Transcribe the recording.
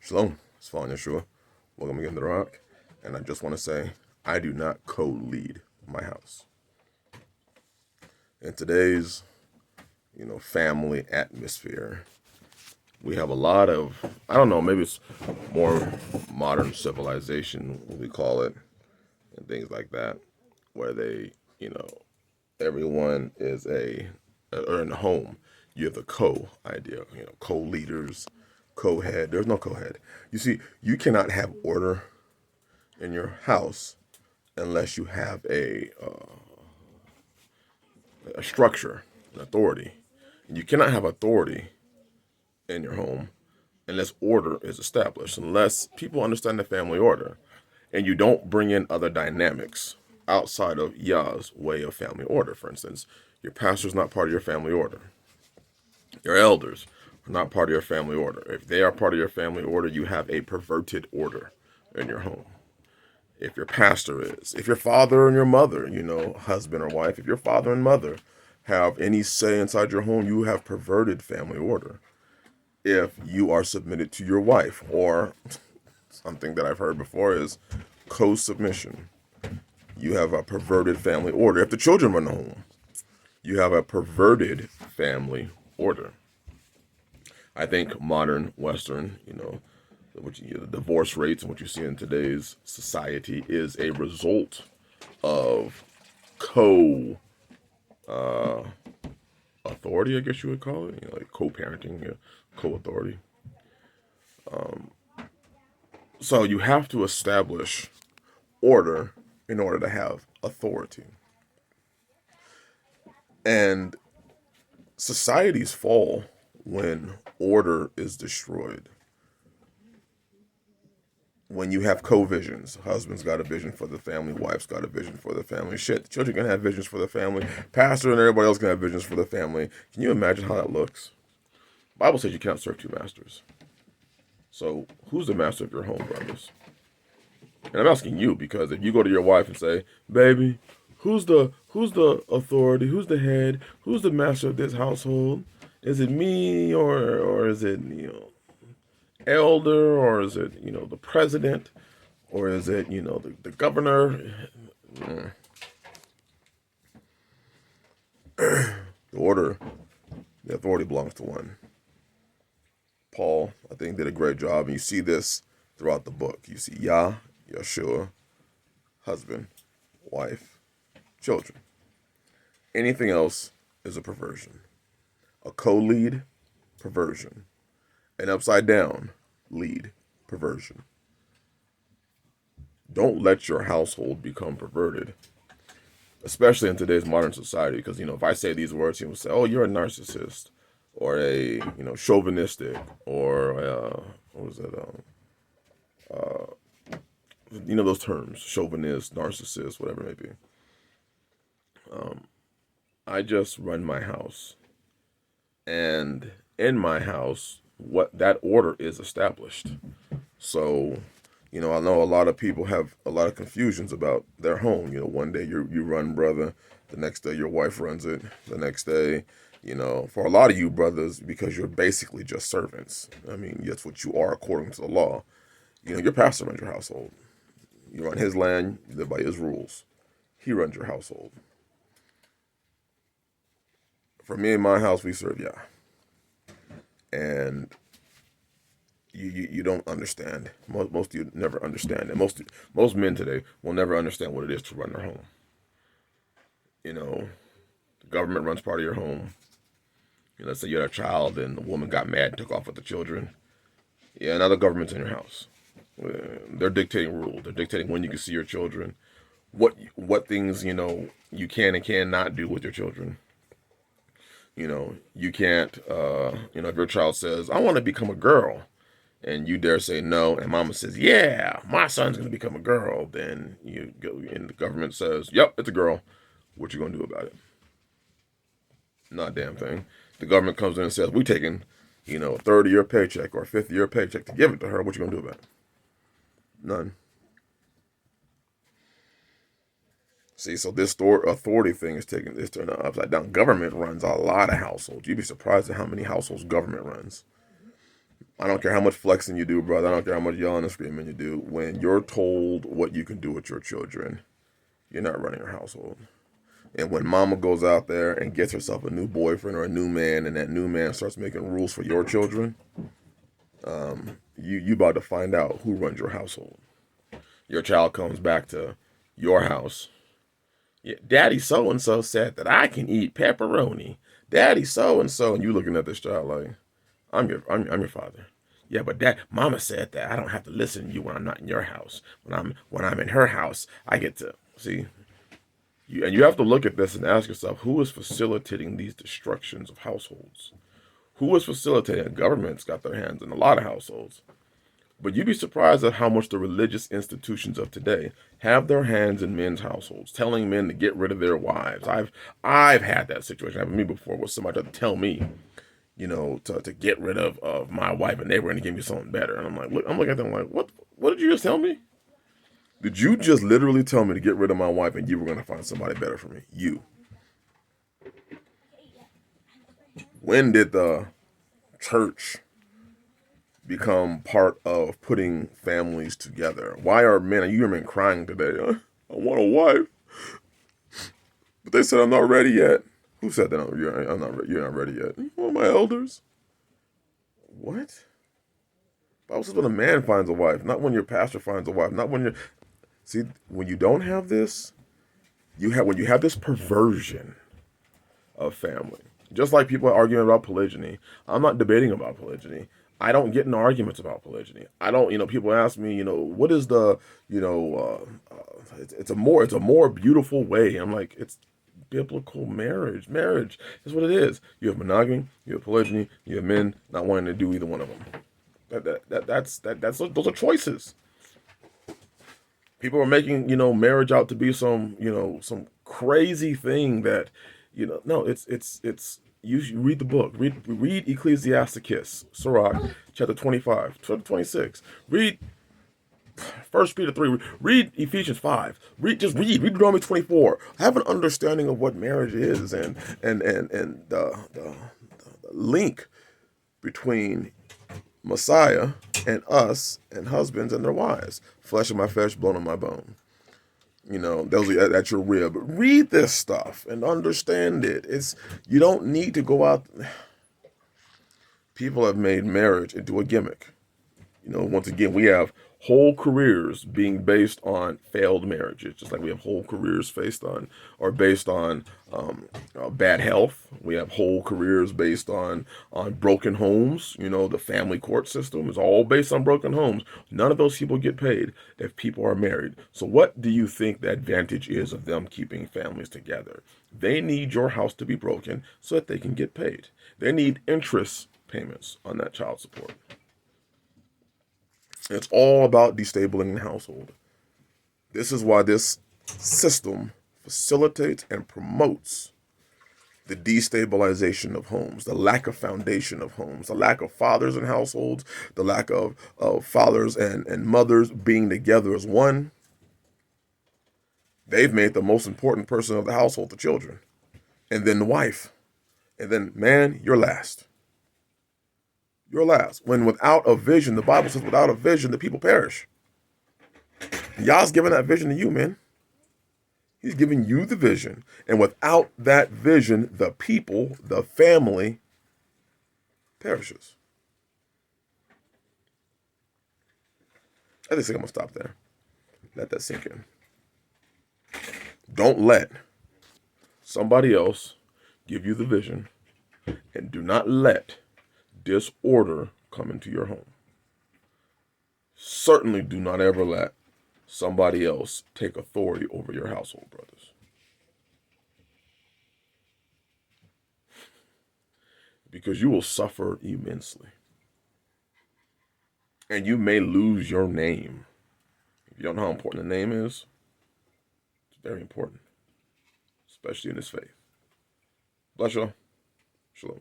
Shalom, it's Fallen Yeshua. Welcome again to the Rock. And I just want to say, I do not co-lead my house. In today's, family atmosphere, we have a lot of, I don't know, maybe it's more modern civilization, we call it, and things like that, where they, everyone is or in the home, you have the co-idea, co-leaders, co-head. There's no co-head. You see, you cannot have order in your house unless you have a structure, an authority. And you cannot have authority in your home unless order is established, unless people understand the family order, and you don't bring in other dynamics outside of Yah's way of family order. For instance, your pastor's not part of your family order. Your elders are not part of your family order. If they are part of your family order, you have a perverted order in your home. If your pastor is, if your father and your mother, husband or wife, if your father and mother have any say inside your home, you have perverted family order. If you are submitted to your wife, or something that I've heard before is co-submission, you have a perverted family order. If the children run the home, you have a perverted family order. I think modern Western, the divorce rates and what you see in today's society is a result of authority, I guess you would call it, like co-parenting, co-authority. So you have to establish order in order to have authority. And societies fall when order is destroyed. When you have co-visions, husband's got a vision for the family, wife's got a vision for the family. Shit, the children can have visions for the family. Pastor and everybody else can have visions for the family. Can you imagine how that looks? The Bible says you can't serve two masters. So who's the master of your home, brothers? And I'm asking you because if you go to your wife and say, "Baby, who's the authority? Who's the head? Who's the master of this household? Is it me or is it elder, or is it the president, or is it the governor?" The order, the authority belongs to one. Paul, I think, did a great job, and you see this throughout the book. You see Yah, Yeshua, husband, wife, children. Anything else is a perversion. A co-lead, perversion. An upside down lead, perversion. Don't let your household become perverted, especially in today's modern society. Because if I say these words, people say, "Oh, you're a narcissist," or a chauvinistic, or what was it? Those terms: chauvinist, narcissist, whatever it may be. I just run my house, and in my house, what that order is established. So, I know a lot of people have a lot of confusions about their home. One day you run, brother. The next day your wife runs it. The next day, for a lot of you brothers, because you're basically just servants. I mean, that's what you are according to the law. Your pastor runs your household. You run his land, you live by his rules. He runs your household. For me in my house, we serve Yah. And you don't understand. Most of you never understand. And most men today will never understand what it is to run their home. The government runs part of your home. Let's say you had a child and the woman got mad and took off with the children. Yeah, now the government's in your house. They're dictating rules. They're dictating when you can see your children, what things you can and cannot do with your children. You can't. If your child says, "I want to become a girl," and you dare say no, and mama says, "Yeah, my son's gonna become a girl," then you go, and the government says, "Yep, it's a girl." What you gonna do about it? Not a damn thing. The government comes in and says, "We taking, a third of your paycheck or a fifth of your paycheck to give it to her." What you gonna do about it? None. See, so this authority thing is turned upside down. Government runs a lot of households. You'd be surprised at how many households government runs. I don't care how much flexing you do, brother. I don't care how much yelling and screaming you do. When you're told what you can do with your children, you're not running your household. And when mama goes out there and gets herself a new boyfriend or a new man, and that new man starts making rules for your children, you about to find out who runs your household. Your child comes back to your house. Yeah, Daddy so and so said that I can eat pepperoni. Daddy so and you looking at this child like, I'm your father. Yeah, but Dad, Mama said that I don't have to listen to you when I'm not in your house. When I'm in her house, I get to see. And you have to look at this and ask yourself, who is facilitating these destructions of households? Who is facilitating? Government's got their hands in a lot of households. But you'd be surprised at how much the religious institutions of today have their hands in men's households, telling men to get rid of their wives. I've had that situation happen to me before, where somebody tried to tell me, to get rid of my wife, and they were going to give me something better. And I'm looking at them like, what did you just tell me? Did you just literally tell me to get rid of my wife and you were going to find somebody better for me? You. When did the church become part of putting families together? Why are men, you hear men crying today, I want a wife, but they said I'm not ready yet. Who said that? You're not ready yet. One of my elders. What? Bible says when a man finds a wife, not when your pastor finds a wife, not when you're, see, when you don't have this, when you have this perversion of family. Just like people are arguing about polygyny. I'm not debating about polygyny. I don't get in arguments about polygyny. I don't, people ask me, what is the, it's a more beautiful way. I'm like, it's biblical marriage. Marriage is what it is. You have monogamy, you have polygyny, you have men not wanting to do either one of them. Those are choices. People are making, marriage out to be some crazy thing that, no, it's you read the book, read Ecclesiasticus, Sirach, chapter 25, chapter 26. Read 1 Peter 3, read Ephesians 5, read Deuteronomy 24. Have an understanding of what marriage is and the link between Messiah and us and husbands and their wives. Flesh of my flesh, bone of my bone. Those at your rib. Read this stuff and understand it. You don't need to go out. People have made marriage into a gimmick. Once again, we have whole careers being based on failed marriages, just like we have whole careers based on bad health. We have whole careers based on broken homes. The family court system is all based on broken homes. None of those people get paid if people are married. So what do you think the advantage is of them keeping families together? They need your house to be broken so that they can get paid. They need interest payments on that child support. It's all about destabilizing the household. This is why this system facilitates and promotes the destabilization of homes, the lack of foundation of homes, the lack of fathers in households, the lack of fathers and mothers being together as one. They've made the most important person of the household the children, and then the wife, and then, man, you're last. You're last. When without a vision, the Bible says without a vision, the people perish. Yah's giving that vision to you, man. He's giving you the vision. And without that vision, the people, the family, perishes. I think I'm going to stop there. Let that sink in. Don't let somebody else give you the vision, and do not let disorder come into your home. Certainly do not ever let somebody else take authority over your household, brothers. Because you will suffer immensely. And you may lose your name. If you don't know how important the name is, it's very important. Especially in this faith. Bless y'all. Shalom.